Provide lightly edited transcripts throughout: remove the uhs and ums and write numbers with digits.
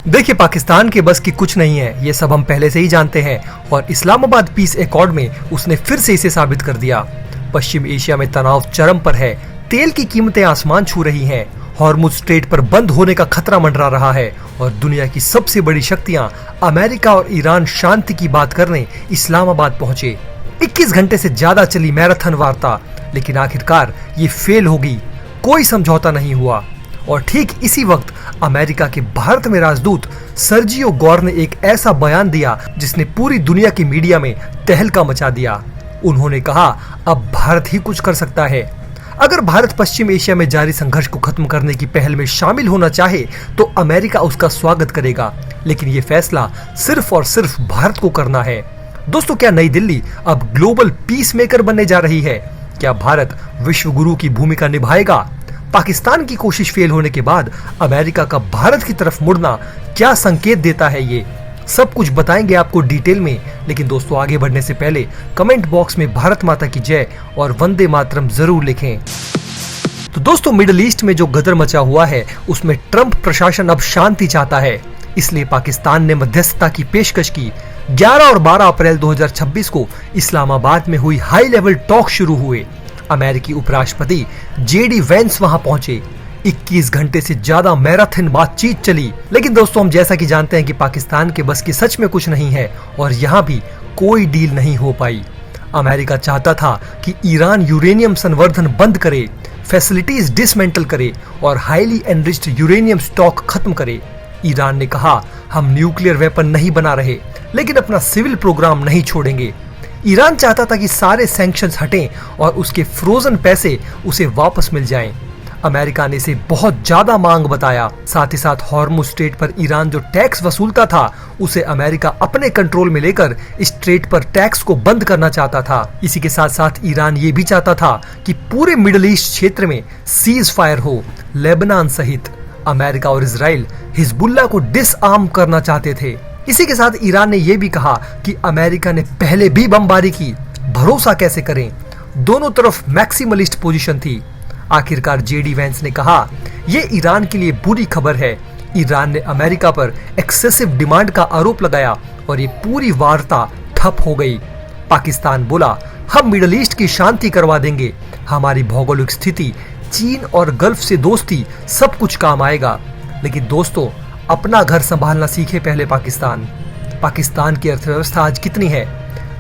देखिए, पाकिस्तान के बस की कुछ नहीं है, ये सब हम पहले से ही जानते हैं और इस्लामाबाद पीस एकॉर्ड में उसने फिर से इसे साबित कर दिया। पश्चिम एशिया में तनाव चरम पर है, तेल की कीमतें आसमान छू रही हैं, हॉर्मुज स्ट्रेट पर बंद होने का खतरा मंडरा रहा है और दुनिया की सबसे बड़ी शक्तियां अमेरिका और ईरान शांति की बात करने इस्लामाबाद पहुंचे। 21 घंटे से ज्यादा चली मैराथन वार्ता, लेकिन आखिरकार ये फेल होगी, कोई समझौता नहीं हुआ। और ठीक इसी वक्त अमेरिका के भारत में राजदूत सर्जियो गौर ने एक ऐसा बयान दिया जिसने पूरी दुनिया की मीडिया में तहलका मचा दिया। उन्होंने कहा, अब भारत ही कुछ कर सकता है। अगर भारत पश्चिम एशिया में जारी संघर्ष को खत्म करने की पहल में शामिल होना चाहे तो अमेरिका उसका स्वागत करेगा, लेकिन ये फैसला सिर्फ और सिर्फ भारत को करना है। दोस्तों, क्या नई दिल्ली अब ग्लोबल पीस मेकर बनने जा रही है? क्या भारत विश्व गुरु की भूमिका निभाएगा? पाकिस्तान की कोशिश फेल होने के बाद अमेरिका का भारत की तरफ मुड़ना क्या संकेत देता है? ये सब कुछ बताएंगे आपको डिटेल में। लेकिन दोस्तों, आगे बढ़ने से पहले कमेंट बॉक्स में भारत माता की जय और वंदे मातरम जरूर लिखें। तो दोस्तों, मिडिल ईस्ट में जो गदर मचा हुआ है उसमें ट्रंप प्रशासन अब शांति चाहता है, इसलिए पाकिस्तान ने मध्यस्थता की पेशकश की। 11 और 12 अप्रैल 2026 को इस्लामाबाद में हुई हाई लेवल टॉक शुरू हुए। अमेरिकी उपराष्ट्रपति जेडी वेंस वहां पहुंचे। 21 घंटे से ज्यादा मैराथन बातचीत चली, लेकिन दोस्तों, हम जैसा कि जानते हैं कि पाकिस्तान के बस की सच में कुछ नहीं है और यहाँ भी कोई डील नहीं हो पाई। अमेरिका चाहता था कि ईरान यूरेनियम संवर्धन बंद करे, फैसिलिटीज डिसमेंटल करे और हाईली एनरिच्ड यूरेनियम स्टॉक खत्म करे। ईरान ने कहा, हम न्यूक्लियर वेपन नहीं बना रहे, लेकिन अपना सिविल प्रोग्राम नहीं छोड़ेंगे। ईरान चाहता था कि सारे सैंक्शंस हटें और उसके फ्रोजन पैसे उसे वापस मिल जाएं। अमेरिका ने इसे बहुत ज्यादा मांग बताया। साथ ही साथ हॉर्मुज स्ट्रेट पर ईरान जो टैक्स वसूलता था उसे अमेरिका अपने कंट्रोल में लेकर स्ट्रेट पर टैक्स को बंद करना चाहता था। इसी के साथ साथ ईरान ये भी चाहता था कि पूरे मिडिल ईस्ट क्षेत्र में सीज फायर हो। लेबनान सहित अमेरिका और इजराइल हिजबुल्लाह को डिसआर्म करना चाहते थे। इसी के साथ ईरान ने यह भी कहा कि अमेरिका ने पहले भी बमबारी की, भरोसा कैसे करें। दोनों तरफ मैक्सिमलिस्ट पोजीशन थी। आखिरकार जेडी वेंस ने कहा, यह ईरान के लिए बुरी खबर है। ईरान ने अमेरिका पर एक्सेसिव डिमांड का आरोप लगाया और ये पूरी वार्ता ठप हो गई। पाकिस्तान बोला, हम मिडिल ईस्ट की शांति करवा देंगे, हमारी भौगोलिक स्थिति, चीन और गल्फ से दोस्ती, सब कुछ काम आएगा। लेकिन दोस्तों, अपना घर संभालना सीखे पहले पाकिस्तान की अर्थव्यवस्था आज कितनी है?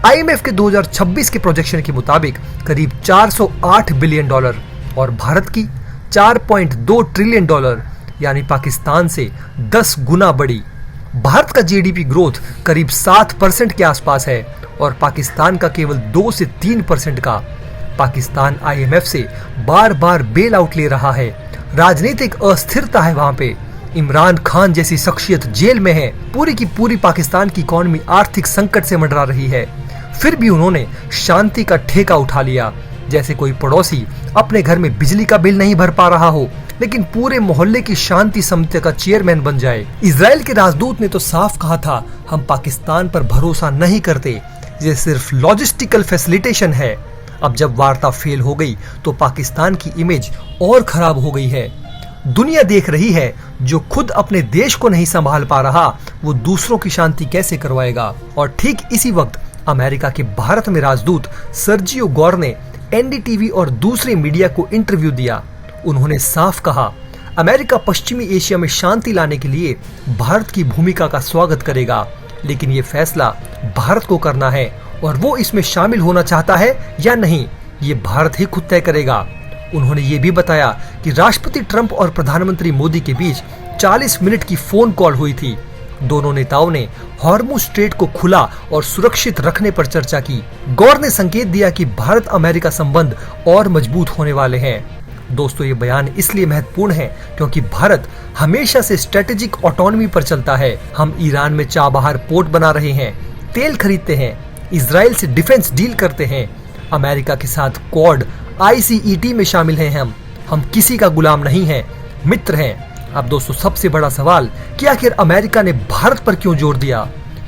आईएमएफ के 2026 के प्रोजेक्शन के मुताबिक करीब 408 बिलियन डॉलर और भारत की 4.2 ट्रिलियन डॉलर, यानी पाकिस्तान से 10 गुना बड़ी। भारत का जीडीपी ग्रोथ करीब 7% के आसपास है और पाकिस्तान का केवल 2 से 3% का। पाकिस्तान आईएमएफ से बार बार बेल आउट ले रहा है। राजनीतिक अस्थिरता है वहां पे। इमरान खान जैसी शख्सियत जेल में है। पूरी की पूरी पाकिस्तान की इकोनॉमी आर्थिक संकट से मंडरा रही है। फिर भी उन्होंने शांति का ठेका उठा लिया, जैसे कोई पड़ोसी अपने घर में बिजली का बिल नहीं भर पा रहा हो लेकिन पूरे मोहल्ले की शांति समिति का चेयरमैन बन जाए। इजराइल के राजदूत ने तो साफ कहा था, हम पाकिस्तान पर भरोसा नहीं करते, ये सिर्फ लॉजिस्टिकल फैसिलिटेशन है। अब जब वार्ता फेल हो गई तो पाकिस्तान की इमेज और खराब हो गई है। दुनिया देख रही है, जो खुद अपने देश को नहीं संभाल पा रहा वो दूसरों की शांति कैसे करवाएगा। और ठीक इसी वक्त अमेरिका के भारत में राजदूत सर्जियो गौर ने एनडीटीवी और दूसरे मीडिया को इंटरव्यू दिया। उन्होंने साफ कहा, अमेरिका पश्चिमी एशिया में शांति लाने के लिए भारत की भूमिका का स्वागत करेगा, लेकिन ये फैसला भारत को करना है और वो इसमें शामिल होना चाहता है या नहीं, ये भारत ही खुद तय करेगा। उन्होंने ये भी बताया कि राष्ट्रपति ट्रंप और प्रधानमंत्री मोदी के बीच 40 मिनट की फोन कॉल हुई थी। दोनों नेताओं ने हॉर्मुज स्ट्रेट को खुला और सुरक्षित रखने पर चर्चा की। गौर ने संकेत दिया कि भारत अमेरिका संबंध और मजबूत होने वाले हैं। दोस्तों, ये बयान इसलिए महत्वपूर्ण है क्योंकि भारत हमेशा से स्ट्रेटेजिक ऑटोनॉमी पर चलता है। हम ईरान में चाबहार पोर्ट बना रहे हैं, तेल खरीदते हैं, इजराइल से डिफेंस डील करते हैं, अमेरिका के साथ क्वाड ICET में शामिल हैं। हम किसी का गुलाम नहीं हैं, मित्र हैं। अब दोस्तों, सबसे बड़ा सवाल कि आखिर अमेरिका ने भारत पर क्यों जोर दिया?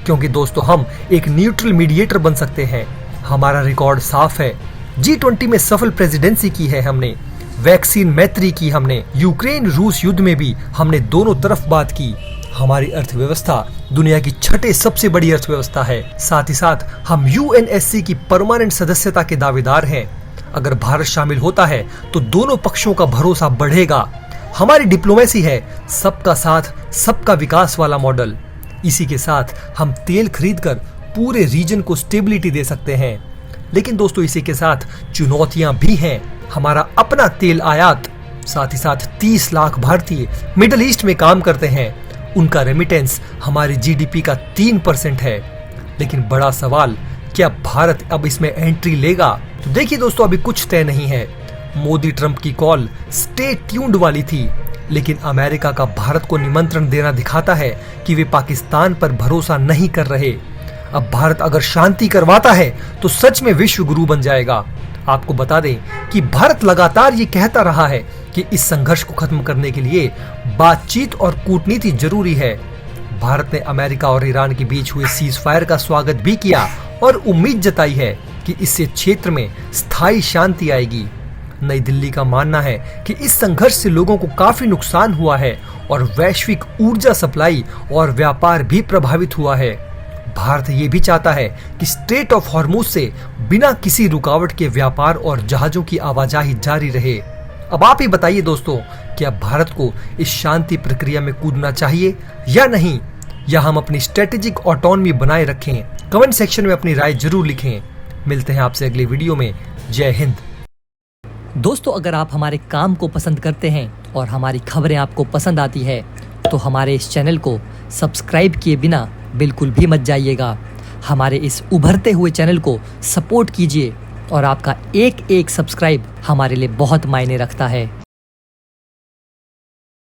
क्योंकि दोस्तों, हम एक न्यूट्रल मीडिएटर बन सकते हैं। हमारा रिकॉर्ड साफ है। G20 में सफल प्रेसिडेंसी की है हमने, वैक्सीन मैत्री की हमने, यूक्रेन रूस युद्ध में भी हमने दोनों तरफ बात की। हमारी अर्थव्यवस्था दुनिया की छठे सबसे बड़ी अर्थव्यवस्था है। साथ ही साथ हम यूएनएससी की परमानेंट सदस्यता के दावेदार हैं। अगर भारत शामिल होता है तो दोनों पक्षों का भरोसा बढ़ेगा। हमारी डिप्लोमेसी है सबका साथ सबका विकास वाला मॉडल। इसी के साथ हम तेल खरीदकर पूरे रीजन को स्टेबिलिटी दे सकते हैं। लेकिन दोस्तों, इसी के साथ चुनौतियां भी हैं। हमारा अपना तेल आयात, साथ ही साथ 30 लाख भारतीय मिडिल ईस्ट में काम करते हैं। उनका रेमिटेंस हमारी जीडीपी का 3% है। लेकिन बड़ा सवाल, क्या भारत अब इसमें एंट्री लेगा? तो देखिए दोस्तों, अभी कुछ तय नहीं है। मोदी ट्रंप की कॉल स्टे ट्यून्ड वाली थी, लेकिन अमेरिका का भारत को निमंत्रण देना दिखाता है कि वे पाकिस्तान पर भरोसा नहीं कर रहे। अब भारत अगर शांति करवाता है तो सच में विश्व गुरु बन जाएगा। आपको बता दें कि भारत लगातार ये कहता रहा है कि इस संघर्ष को खत्म करने के लिए बातचीत और कूटनीति जरूरी है। भारत ने अमेरिका और ईरान के बीच हुए सीज फायर का स्वागत भी किया और उम्मीद जताई है कि इससे क्षेत्र में स्थायी शांति आएगी। नई दिल्ली का मानना है कि इस संघर्ष से लोगों को काफी नुकसान हुआ है और वैश्विक ऊर्जा सप्लाई और व्यापार भी प्रभावित हुआ है। भारत ये भी चाहता है कि स्ट्रेट ऑफ हॉर्मुज से बिना किसी रुकावट के व्यापार और जहाजों की आवाजाही जारी रहे। अब आप ही बताइए दोस्तों, क्या भारत को इस शांति प्रक्रिया में कूदना चाहिए या नहीं, या हम अपनी स्ट्रेटेजिक ऑटोनॉमी बनाए रखें? कमेंट सेक्शन में अपनी राय जरूर लिखें। मिलते हैं आपसे अगली वीडियो में। जय हिंद। दोस्तों, अगर आप हमारे काम को पसंद करते हैं और हमारी खबरें आपको पसंद आती है तो हमारे इस चैनल को सब्सक्राइब किए बिना बिल्कुल भी मत जाइएगा। हमारे इस उभरते हुए चैनल को सपोर्ट कीजिए और आपका एक एक सब्सक्राइब हमारे लिए बहुत मायने रखता है।